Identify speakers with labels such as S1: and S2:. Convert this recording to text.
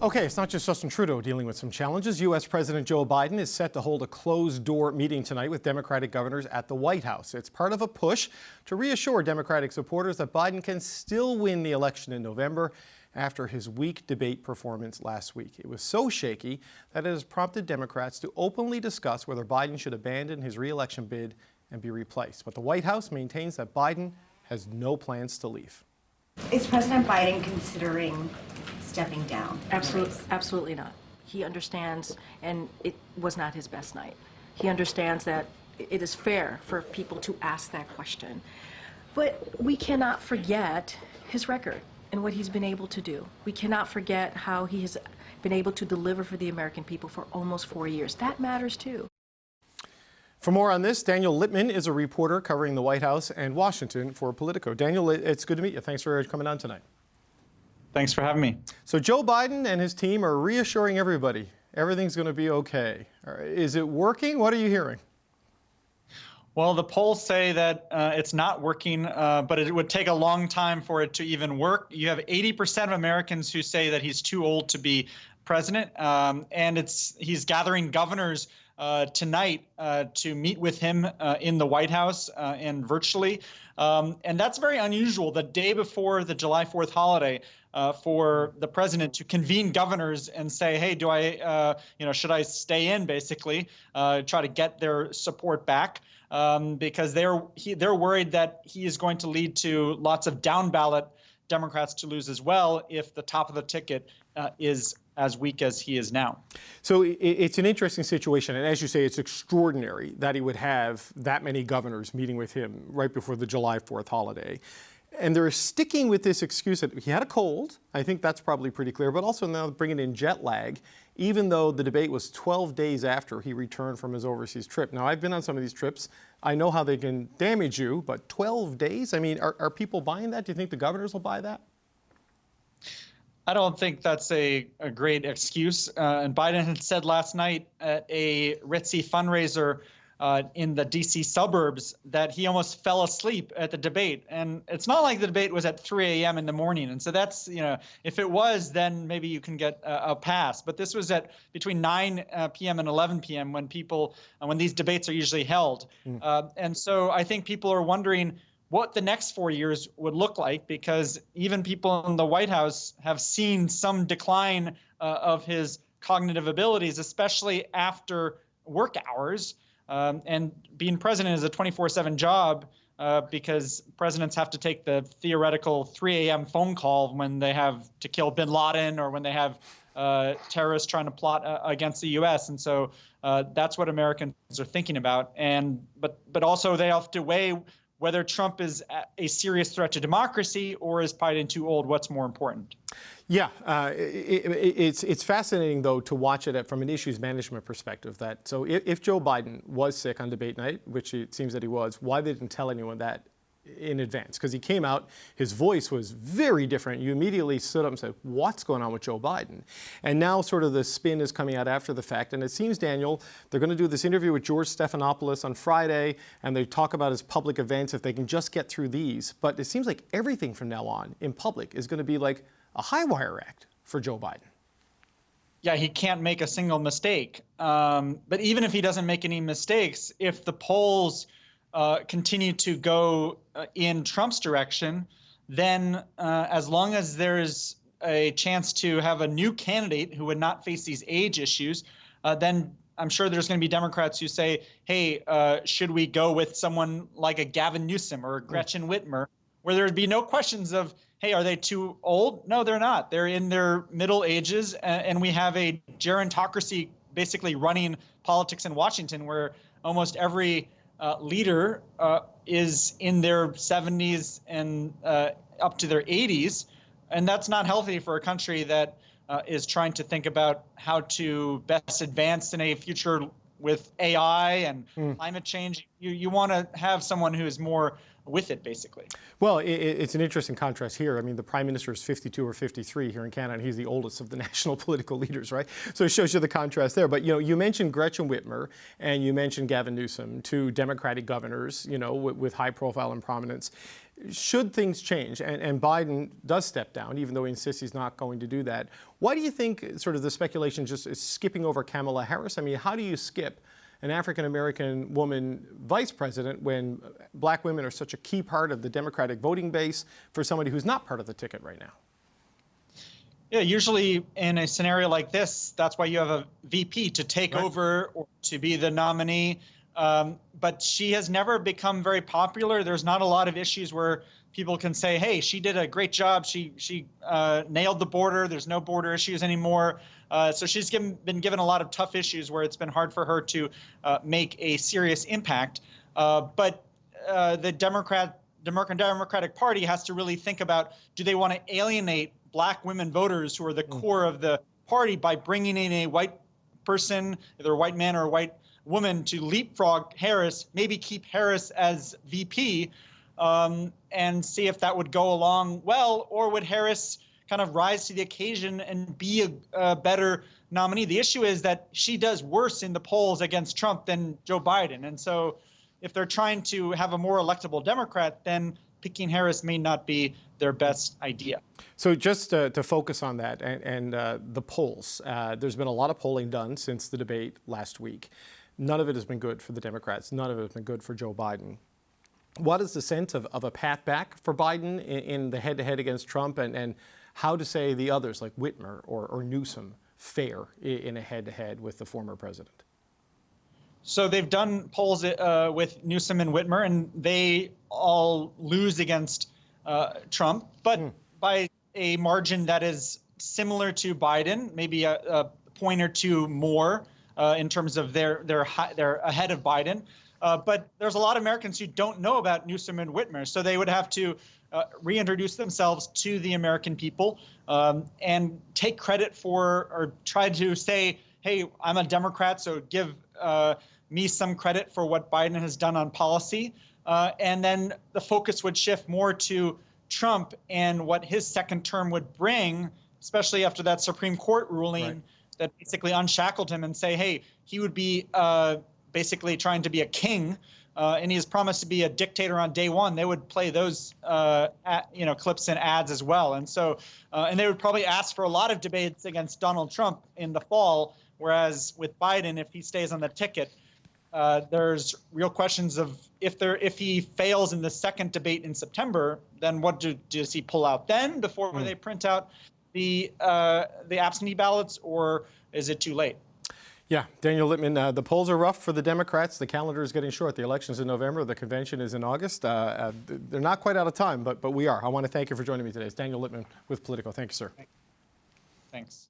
S1: Okay, it's not just Justin Trudeau dealing with some challenges. U.S. President Joe Biden is set to hold a closed-door meeting tonight with Democratic governors at the White House. It's part of a push to reassure Democratic supporters that Biden can still win the election in November after his weak debate performance last week. It was so shaky that it has prompted Democrats to openly discuss whether Biden should abandon his re-election bid and be replaced. But the White House maintains that Biden has no plans to leave.
S2: Is President Biden considering stepping down?
S3: Absolutely not. He understands, and it was not his best night. He understands that it is fair for people to ask that question. But we cannot forget his record and what he's been able to do. We cannot forget how he has been able to deliver for the American people for almost 4 years. That matters too.
S1: For more on this, Daniel Lippman is a reporter covering the White House and Washington for Politico. Daniel, it's good to meet you. Thanks for coming on tonight.
S4: Thanks for having me.
S1: So Joe Biden and his team are reassuring everybody everything's going to be okay. Is it working? What are you hearing?
S4: Well, the polls say that it's not working, but it would take a long time for it to even work. You have 80% of Americans who say that he's too old to be president, and he's gathering governors tonight to meet with him in the White House and virtually. And that's very unusual. The day before the July 4th holiday, for the president to convene governors and say, hey, do I, should I stay in, basically, try to get their support back, because they're worried that he is going to lead to lots of down ballot Democrats to lose as well if the top of the ticket is as weak as he is now.
S1: So it's an interesting situation, and as you say, it's extraordinary that he would have that many governors meeting with him right before the July 4th holiday. And they're sticking with this excuse that he had a cold. I think that's probably pretty clear, but also now bringing in jet lag, even though the debate was 12 days after he returned from his overseas trip. Now, I've been on some of these trips. I know how they can damage you, but 12 days? I mean, are people buying that? Do you think the governors will buy that?
S4: I don't think that's a great excuse. And Biden had said last night at a ritzy fundraiser in the D.C. suburbs that he almost fell asleep at the debate. And it's not like the debate was at 3 a.m. in the morning. And so that's, if it was, then maybe you can get a pass. But this was at between 9 p.m. and 11 p.m. when these debates are usually held. And so I think people are wondering what the next 4 years would look like, because even people in the White House have seen some decline of his cognitive abilities, especially after work hours. And being president is a 24/7 job because presidents have to take the theoretical 3 a.m. phone call when they have to kill bin Laden or when they have terrorists trying to plot against the U.S. And so that's what Americans are thinking about. But also they have to weigh whether Trump is a serious threat to democracy or is Biden too old. What's more important?
S1: Yeah, it's fascinating, though, to watch it from an issues management perspective. So if Joe Biden was sick on debate night, which it seems that he was, why they didn't tell anyone that in advance? Because he came out, his voice was very different. You immediately stood up and said, what's going on with Joe Biden? And now sort of the spin is coming out after the fact. And it seems, Daniel, they're going to do this interview with George Stephanopoulos on Friday, and they talk about his public events, if they can just get through these. But it seems like everything from now on in public is going to be like a high-wire act for Joe Biden.
S4: Yeah, he can't make a single mistake. But even if he doesn't make any mistakes, if the polls continue to go in Trump's direction, then as long as there's a chance to have a new candidate who would not face these age issues, then I'm sure there's going to be Democrats who say, hey, should we go with someone like a Gavin Newsom or Gretchen Whitmer, where there would be no questions of, hey, are they too old? No, they're not. They're in their middle ages, and we have a gerontocracy basically running politics in Washington, where almost every leader is in their 70s and up to their 80s, and that's not healthy for a country that is trying to think about how to best advance in a future with AI and climate change. You want to have someone who is more with it, basically.
S1: Well, it's an interesting contrast here. I mean, the Prime Minister is 52 or 53 here in Canada, and he's the oldest of the national political leaders, right? So it shows you the contrast there. But, you mentioned Gretchen Whitmer and you mentioned Gavin Newsom, two Democratic governors, with high profile and prominence. should things change, and Biden does step down, even though he insists he's not going to do that, why do you think sort of the speculation just is skipping over Kamala Harris? I mean, how do you skip an African-American woman vice president when black women are such a key part of the Democratic voting base for somebody who's not part of the ticket right now?
S4: Yeah, usually in a scenario like this, that's why you have a VP to take over or to be the nominee. But she has never become very popular. There's not a lot of issues where people can say, hey, she did a great job. She nailed the border. There's no border issues anymore. So she's been given a lot of tough issues where it's been hard for her to make a serious impact. But the Democratic Party has to really think about, do they want to alienate black women voters who are the core of the party by bringing in a white person, either a white man or a white woman, to leapfrog Harris, maybe keep Harris as VP, and see if that would go along well, or would Harris kind of rise to the occasion and be a better nominee? The issue is that she does worse in the polls against Trump than Joe Biden. And so if they're trying to have a more electable Democrat, then picking Harris may not be their best idea.
S1: So just to focus on that and the polls, there's been a lot of polling done since the debate last week. None of it has been good for the Democrats. None of it has been good for Joe Biden. What is the sense of a path back for Biden in the head-to-head against Trump, and how to say the others like Whitmer or Newsom fare in a head-to-head with the former president?
S4: So they've done polls with Newsom and Whitmer, and they all lose against Trump, but by a margin that is similar to Biden, maybe a point or two more in terms of they're ahead of Biden. But there's a lot of Americans who don't know about Newsom and Whitmer, so they would have to reintroduce themselves to the American people and take credit for, or try to say, hey, I'm a Democrat, so give me some credit for what Biden has done on policy. And then the focus would shift more to Trump and what his second term would bring, especially after that Supreme Court ruling that basically unshackled him, and say, hey, he would be basically trying to be a king, and he has promised to be a dictator on day one. They would play those clips and ads as well. And so, and they would probably ask for a lot of debates against Donald Trump in the fall, whereas with Biden, if he stays on the ticket, there's real questions of if he fails in the second debate in September, then what does he pull out then before they print out the absentee ballots, or is it too late?
S1: Yeah, Daniel Lippman, the polls are rough for the Democrats. The calendar is getting short. The election's in November. The convention is in August. They're not quite out of time, but we are. I want to thank you for joining me today. It's Daniel Lippman with Politico. Thank you, sir.
S4: Thanks.